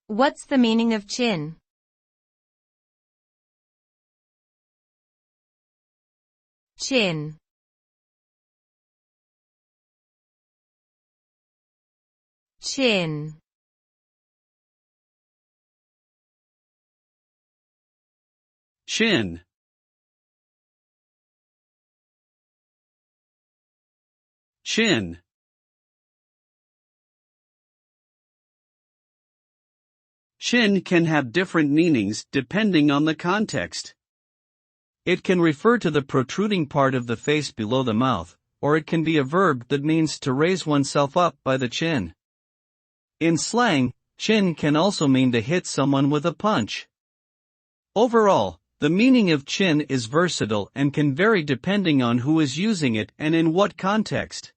What's the meaning of chin? Chin. Chin. Chin. Chin. Chin can have different meanings depending on the context. It can refer to the protruding part of the face below the mouth, or it can be a verb that means to raise oneself up by the chin. In slang, chin can also mean to hit someone with a punch. Overall, the meaning of chin is versatile and can vary depending on who is using it and in what context.